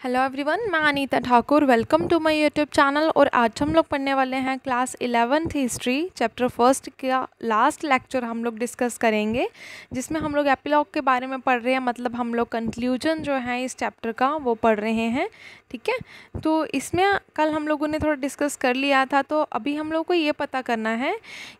Hello everyone, मैं Anita Thakur. Welcome to my YouTube channel. और आज हम लोग पढ़ने वाले हैं class 11th history chapter first का लास्ट लेक्चर हम लोग डिस्कस करेंगे, जिसमें हम लोग एपिलॉग के बारे में पढ़ रहे हैं। मतलब हम लोग कंक्लूजन जो है इस चैप्टर का वो पढ़ रहे हैं। ठीक है, तो इसमें कल हम लोगों ने थोड़ा डिस्कस कर लिया था, तो अभी हम लोग को ये पता करना है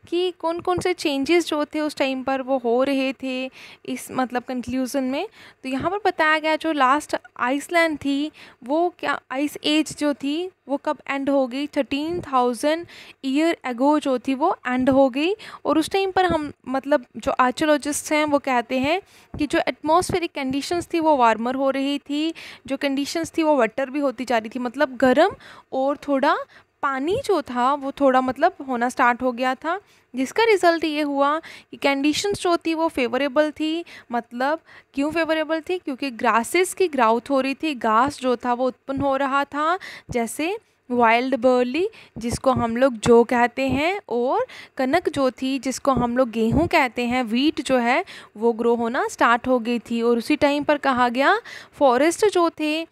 कि कौन कौन से चेंजेस जो थे उस टाइम पर वो हो रहे थे इस मतलब कंक्लूजन में। तो यहाँ पर बताया गया जो लास्ट आइसलैंड थी वो क्या आइस एज जो थी वो कब एंड हो गई, 13,000 ईयर एगो जो थी वो एंड हो गई। और उस टाइम पर हम मतलब जो आर्कियोलॉजिस्ट हैं वो कहते हैं कि जो एटमॉस्फेरिक कंडीशंस थी वो वार्मर हो रही थी, जो कंडीशंस थी वो वेटर भी होती जा रही थी, मतलब गर्म, और थोड़ा पानी जो था वो थोड़ा मतलब होना स्टार्ट हो गया था, जिसका रिज़ल्ट ये हुआ कि कंडीशंस जो थी वो फेवरेबल थी। मतलब क्यों फेवरेबल थी? क्योंकि ग्रासेस की ग्राउथ हो रही थी, घास जो था वो उत्पन्न हो रहा था, जैसे वाइल्ड बर्ली जिसको हम लोग जौ कहते हैं, और कनक जो थी जिसको हम लोग गेहूँ कहते हैं, वीट जो है वो ग्रो होना स्टार्ट हो गई थी। और उसी टाइम पर कहा गया फॉरेस्ट जो थे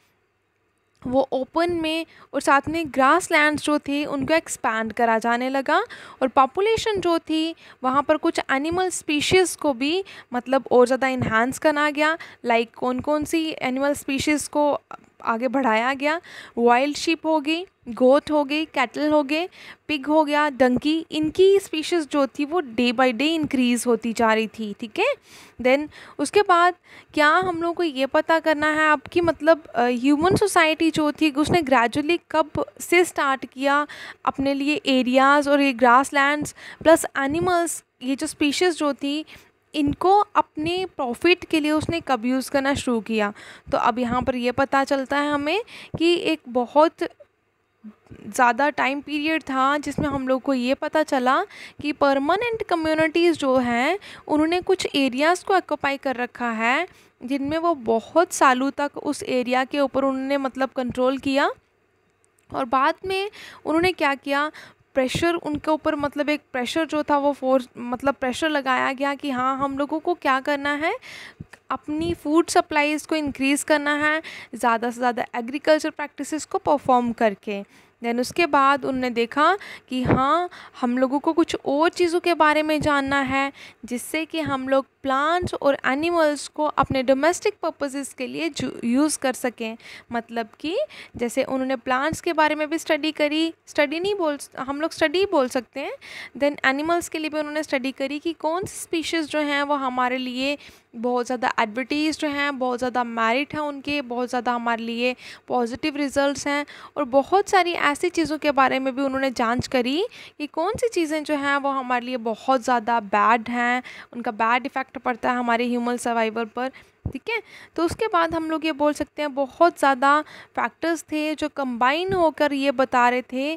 वो ओपन में और साथ में ग्रास लैंड्स जो थे उनको एक्सपैंड करा जाने लगा। और पॉपुलेशन जो थी वहाँ पर कुछ एनिमल स्पीशीज़ को भी मतलब और ज़्यादा इन्हांस करा गया। लाइक कौन कौन सी एनिमल स्पीशीज़ को आगे बढ़ाया गया? वाइल्ड शीप हो गई, गोट हो गई, कैटल हो गए, पिग हो गया, डंकी, इनकी स्पीशीज़ जो थी वो डे बाय डे इंक्रीज़ होती जा रही थी। ठीक है, देन उसके बाद क्या हम लोग को ये पता करना है अब कि मतलब ह्यूमन सोसाइटी जो थी उसने ग्रेजुअली कब से स्टार्ट किया अपने लिए एरियाज़ और ये ग्रास लैंड्स प्लस एनिमल्स, ये जो स्पीशीज़ जो थी इनको अपने प्रॉफिट के लिए उसने कब यूज़ करना शुरू किया। तो अब यहाँ पर ये पता चलता है हमें कि एक बहुत ज़्यादा टाइम पीरियड था जिसमें हम लोग को ये पता चला कि परमानेंट कम्युनिटीज़ जो हैं उन्होंने कुछ एरियाज़ को ऑक्यूपाई कर रखा है, जिनमें वो बहुत सालों तक उस एरिया के ऊपर उन्होंने मतलब कंट्रोल किया। और बाद में उन्होंने क्या किया, प्रेशर उनके ऊपर मतलब एक प्रेशर जो था वो फोर्स मतलब प्रेशर लगाया गया कि हाँ हम लोगों को क्या करना है, अपनी फूड सप्लाईज़ को इंक्रीज़ करना है ज़्यादा से ज़्यादा एग्रीकल्चर प्रैक्टिसेस को परफॉर्म करके। देन उसके बाद उन्होंने देखा कि हाँ हम लोगों को कुछ और चीज़ों के बारे में जानना है, जिससे कि हम लोग प्लांट्स और एनिमल्स को अपने डोमेस्टिक पर्पसेस के लिए यूज़ कर सकें। मतलब कि जैसे उन्होंने प्लांट्स के बारे में भी स्टडी करी, स्टडी नहीं बोल हम लोग स्टडी बोल सकते हैं। देन एनिमल्स के लिए भी उन्होंने स्टडी करी कि कौन सी स्पीशीज़ जो हैं वो हमारे लिए बहुत ज़्यादा एडवर्टीज जो हैं, बहुत ज़्यादा मेरिट है उनके, बहुत ज़्यादा हमारे लिए पॉजिटिव रिजल्ट्स हैं। और बहुत सारी ऐसी चीज़ों के बारे में भी उन्होंने जांच करी कि कौन सी चीज़ें जो हैं वो हमारे लिए बहुत ज़्यादा बैड हैं, उनका बैड इफ़ेक्ट पड़ता है हमारे ह्यूमन सर्वाइवल पर। ठीक है, तो उसके बाद हम लोग ये बोल सकते हैं बहुत ज़्यादा फैक्टर्स थे जो कंबाइन होकर ये बता रहे थे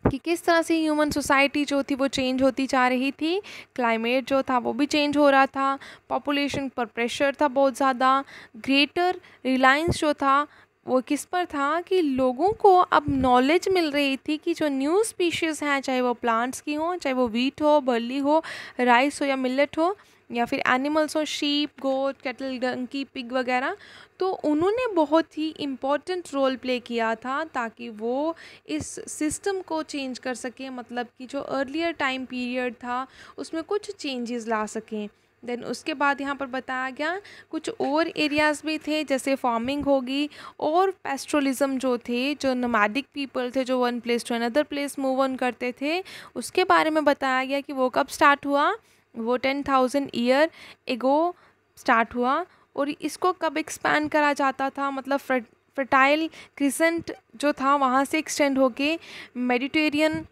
कि किस तरह से ह्यूमन सोसाइटी जो थी वो चेंज होती जा रही थी। क्लाइमेट जो था वो भी चेंज हो रहा था, पॉपुलेशन पर प्रेशर था बहुत ज़्यादा, ग्रेटर रिलायंस जो था वो किस पर था कि लोगों को अब नॉलेज मिल रही थी कि जो न्यू स्पीशीज़ हैं, चाहे वो प्लांट्स की हो, चाहे वो वीट हो, बर्ली हो, राइस हो या मिलेट हो, या फिर एनिमल्स हो, शीप, गोट, कैटल, डंकी, पिग वगैरह, तो उन्होंने बहुत ही इम्पोर्टेंट रोल प्ले किया था ताकि वो इस सिस्टम को चेंज कर सकें। मतलब कि जो अर्लियर टाइम पीरियड था उसमें कुछ चेंजेस ला सकें। देन उसके बाद यहाँ पर बताया गया कुछ और एरियाज़ भी थे, जैसे फार्मिंग होगी और पेस्ट्रोलिज्म जो थे, जो नोमैडिक पीपल थे जो one place to another place move on करते थे, उसके बारे में बताया गया कि वो कब स्टार्ट हुआ। वो 10,000 ईयर एगो स्टार्ट हुआ। और इसको कब एक्सपैंड करा जाता था, मतलब फर्टाइल क्रिसेंट जो था वहाँ से एक्सटेंड होके मेडिटेरियन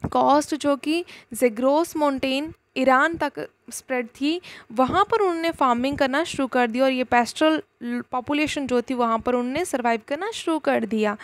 कोस्ट जो कि ज़ेग्रोस माउंटेन ईरान तक स्प्रेड थी, वहाँ पर उन्होंने फार्मिंग करना शुरू कर दिया। और ये पेस्ट्रल पॉपुलेशन जो थी वहाँ पर उन्होंने सर्वाइव करना शुरू कर दिया।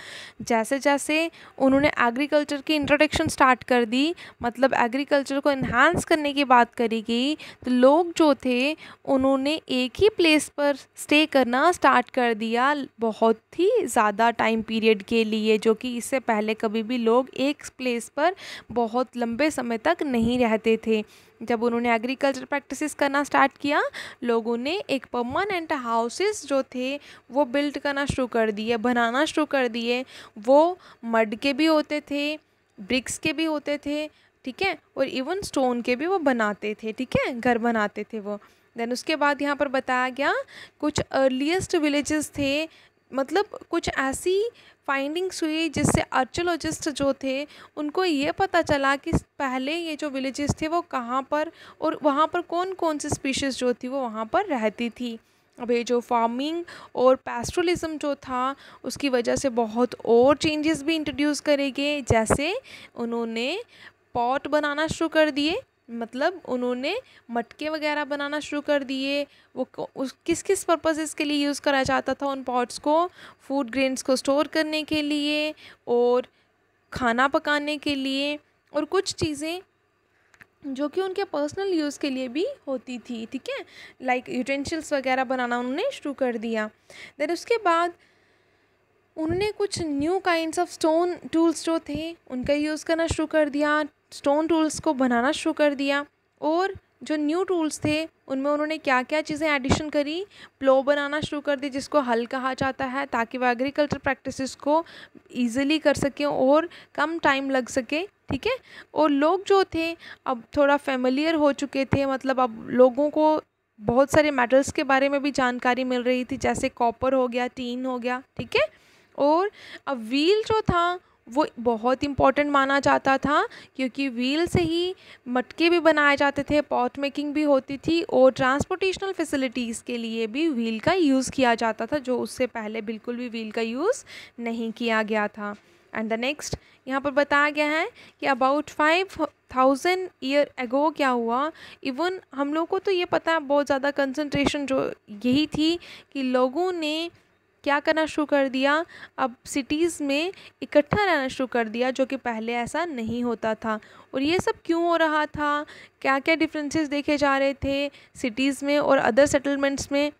जैसे जैसे उन्होंने एग्रीकल्चर की इंट्रोडक्शन स्टार्ट कर दी, मतलब एग्रीकल्चर को इन्हांस करने की बात करी गई, तो लोग जो थे उन्होंने एक ही प्लेस पर स्टे करना स्टार्ट कर दिया बहुत ही ज़्यादा टाइम पीरियड के लिए, जो कि इससे पहले कभी भी लोग एक प्लेस पर बहुत लंबे समय तक नहीं रहते थे। जब उन्होंने एग्रीकल्चर एग्रीकल्चर प्रैक्टिसेस करना स्टार्ट किया, लोगों ने एक परमानेंट हाउसेस जो थे वो बिल्ड करना शुरू कर दिए, बनाना शुरू कर दिए। वो मड के भी होते थे, ब्रिक्स के भी होते थे, ठीक है, और इवन स्टोन के भी वो बनाते थे, ठीक है, घर बनाते थे वो। देन उसके बाद यहाँ पर बताया गया कुछ अर्लीस्ट विलेजेस थे, मतलब कुछ ऐसी फाइंडिंग्स हुई जिससे आर्कियोलॉजिस्ट जो थे उनको ये पता चला कि पहले ये जो विलेजेस थे वो कहाँ पर और वहाँ पर कौन कौन सी स्पीशीज़ जो थी वो वहाँ पर रहती थी। अब ये जो फार्मिंग और पैस्टोरलिज्म जो था उसकी वजह से बहुत और चेंजेस भी इंट्रोड्यूस करे गए, जैसे उन्होंने पॉट बनाना शुरू कर दिए, मतलब उन्होंने मटके वगैरह बनाना शुरू कर दिए। वो किस किस पर्पसेस के लिए यूज़ करा जाता था उन पॉट्स को, फूड ग्रेन्स को स्टोर करने के लिए और खाना पकाने के लिए, और कुछ चीज़ें जो कि उनके पर्सनल यूज़ के लिए भी होती थी, ठीक है, लाइक यूटेंसिल्स वगैरह बनाना उन्होंने शुरू कर दिया। देन उसके बाद उन्होंने कुछ new kinds of stone tools जो थे उनका यूज़ करना शुरू कर दिया, स्टोन टूल्स को बनाना शुरू कर दिया। और जो न्यू टूल्स थे उनमें उन्होंने क्या क्या चीज़ें एडिशन करी, प्लो बनाना शुरू कर दी जिसको हल कहा जाता है, ताकि वह एग्रीकल्चर प्रैक्टिसेस को ईजिली कर सकें और कम टाइम लग सके, ठीक है। और लोग जो थे अब थोड़ा फेमिलियर हो चुके थे, मतलब अब लोगों को बहुत सारे मेटल्स के बारे में भी जानकारी मिल रही थी, जैसे कॉपर हो गया, टीन हो गया, ठीक है। और अब व्हील जो था वो बहुत इम्पॉर्टेंट माना जाता था, क्योंकि व्हील से ही मटके भी बनाए जाते थे, पॉट मेकिंग भी होती थी और ट्रांसपोर्टेशनल फैसिलिटीज़ के लिए भी व्हील का यूज़ किया जाता था, जो उससे पहले बिल्कुल भी व्हील का यूज़ नहीं किया गया था। एंड द नेक्स्ट यहाँ पर बताया गया है कि अबाउट 5000 ईयर एगो क्या हुआ। इवन हम लोग को तो ये पता है बहुत ज़्यादा कंसंट्रेशन जो यही थी कि लोगों ने क्या करना शुरू कर दिया, अब सिटीज़ में इकट्ठा रहना शुरू कर दिया, जो कि पहले ऐसा नहीं होता था। और ये सब क्यों हो रहा था, क्या क्या डिफरेंसेस देखे जा रहे थे सिटीज़ में और अदर सेटलमेंट्स में,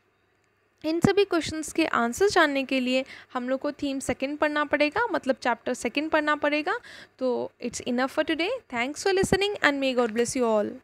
इन सभी क्वेश्चंस के आंसर्स जानने के लिए हम लोग को थीम सेकंड पढ़ना पड़ेगा, मतलब चैप्टर सेकंड पढ़ना पड़ेगा। तो it's enough for today. Thanks for listening and may God bless you all.